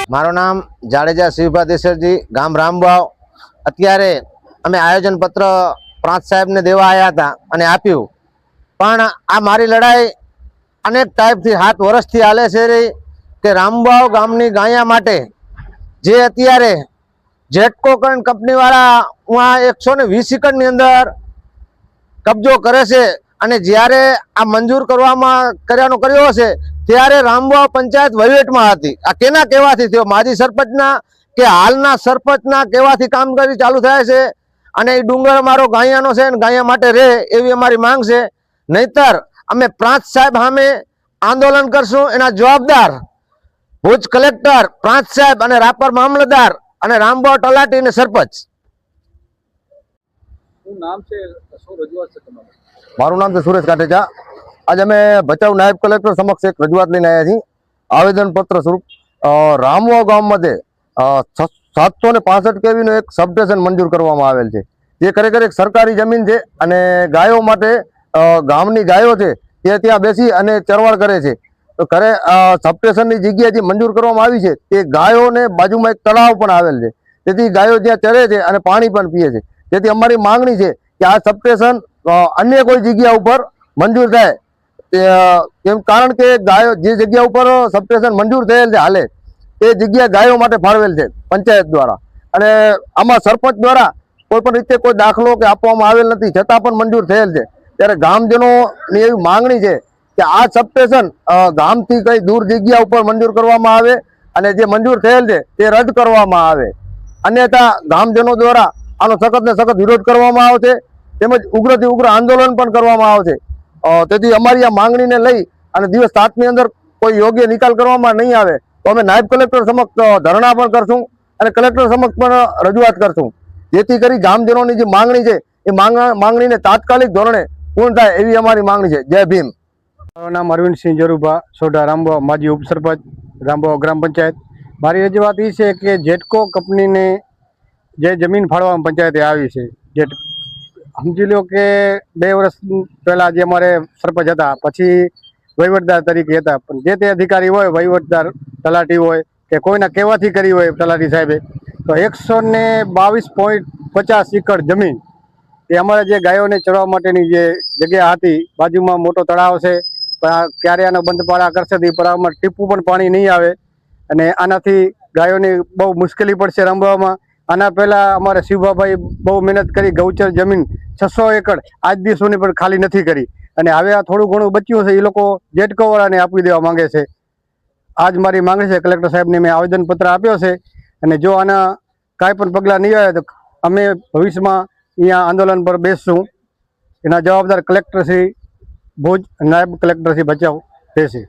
મારું નામ જાડેજા શિવભા દેસરજી, ગામ રામવાવ। અત્યારે અમે આયોજન પત્ર પ્રાંત સાહેબને દેવા આવ્યા હતા અને આપ્યું, પણ આ મારી લડાઈ અનેક ટાઈપથી 7 વર્ષથી હાલે છે કે રામવાવ ગામની ગાયા માટે જે અત્યારે જેટકો કંપનીવાળા 120 એકરની અંદર કબજો કરે છે અને જ્યારે આ મંજૂર કર્યો હશે ત્યારે રામવાવ પંચાયત વહીવટમાં હતી। આ કેના કહેવાથી થયો? માજી સરપંચના કે હાલના સરપંચના કહેવાથી કામગીરી ચાલુ થાય છે અને એ ડુંગર અમારો ગાયાનો છે અને ગાયા માટે રહે એવી અમારી માંગ છે। નહીતર અમે પ્રાંત સાહેબ સામે આંદોલન કરશું। એના જવાબદાર ભુજ કલેક્ટર, પ્રાંત સાહેબ અને રાપર મામલતદાર અને રામવાવ તલાટી અને સરપંચ। મારું નામ છે સુરેશ કાટેચા। आज અમે ભચાઉ નાયબ કલેક્ટર સમક્ષ એક રજૂઆત લઈને આવ્યા છીએ। આવેદન પત્ર સ્વરૂપ રામવાવ ગામમાં 765 કેવીનો એક સબસ્ટેશન મંજૂર કરવામાં આવેલ છે, જે ખરેખર એક સરકારી જમીન છે અને ગાયો માટે ગામની ગાયો છે તે ત્યાં બેસી અને ચરવાડ કરે છે। તો ખરે સબસ્ટેશનની જગ્યા જે મંજૂર કરવામાં આવી છે તે ગાયોને બાજુમાં એક તળાવ પણ આવેલ છે, તેથી ગાયો ત્યાં ચરે છે અને પાણી પણ પીએ છે। તેથી અમારી માંગણી છે કે આ સબસ્ટેશન અન્ય કોઈ જગ્યા ઉપર મંજૂર થાય, કેમ કારણ કે ગાયો જે જગ્યા ઉપર સબસ્ટેશન મંજૂર થયેલ છે હાલે તે જગ્યા ગાયો માટે ફાળવેલ છે પંચાયત દ્વારા, અને આમાં સરપંચ દ્વારા કોઈ પણ રીતે કોઈ દાખલો કે આપવામાં આવેલ નથી, છતાં પણ મંજૂર થયેલ છે। ત્યારે ગામજનોની એવી માંગણી છે કે આ સબસ્ટેશન ગામથી કઈ દૂર જગ્યા ઉપર મંજૂર કરવામાં આવે અને જે મંજૂર થયેલ છે તે રદ કરવામાં આવે, અન્યથા ગામજનો દ્વારા આનો સખત ને સખત વિરોધ કરવામાં આવશે, તેમજ ઉગ્રથી ઉગ્ર આંદોલન પણ કરવામાં આવશે। તેથી અમારી આ માંગણીને લઈ અને દિવસ 7ની અંદર કોઈ યોગ્ય નિકાલ કરવામાં નહીં આવે તો અમે નાયબ કલેક્ટર સમક્ષ ધરણા પણ કરશું અને કલેક્ટર સમક્ષ પણ રજૂઆત કરશું, જેથી કરી ગામજનોની જે માંગણી છે એ માંગણીને તાત્કાલિક ધોરણે પૂર્ણ થાય એવી અમારી માંગણી છે। જય ભીમ। મારું નામ અરવિંદસિંહ જરુભા સોઢા, રામવાવ માજી ઉપસરપંચ, રામવાવ ગ્રામ પંચાયત। મારી રજૂઆત એ છે કે જેટકો કંપનીને જે જમીન ફાળવામાં પંચાયતે આવી છે, જે સમજી લો કે 2 વર્ષ પહેલાં જે અમારે સરપંચ હતા, પછી વહીવટદાર તરીકે હતા, પણ જે તે અધિકારી હોય, વહીવટદાર તલાટી હોય કે કોઈના કહેવાથી કરી હોય તલાટી સાહેબે, તો 122.50 એકર જમીન એ અમારે જે ગાયોને ચરવા માટેની જે જગ્યા હતી, બાજુમાં મોટો તળાવ છે, પણ ક્યારે આનો બંધ પાડા કરશે તો આમાં ટીપું પણ પાણી નહીં આવે અને આનાથી ગાયોની બહુ મુશ્કેલી પડશે રામવાવમાં। આના પહેલાં અમારે શિવભાભાઈ બહુ મહેનત કરી, ગૌચર જમીન 600 એકર આજ દી સુધી પણ ખાલી નથી કરી, અને હવે આ થોડું ઘણું બચ્યું છે એ લોકો જેટકોવાળાને આપી દેવા માંગે છે। આજ મારી માંગણી છે, કલેક્ટર સાહેબને મેં આવેદનપત્ર આપ્યો છે અને જો આના કાંઈ પણ પગલાં નહીં આવે તો અમે ભવિષ્યમાં અહીંયા આંદોલન પર બેસશું। એના જવાબદાર કલેક્ટરશ્રી ભુજ, નાયબ કલેક્ટરશ્રી ભચાઉ રહેશે।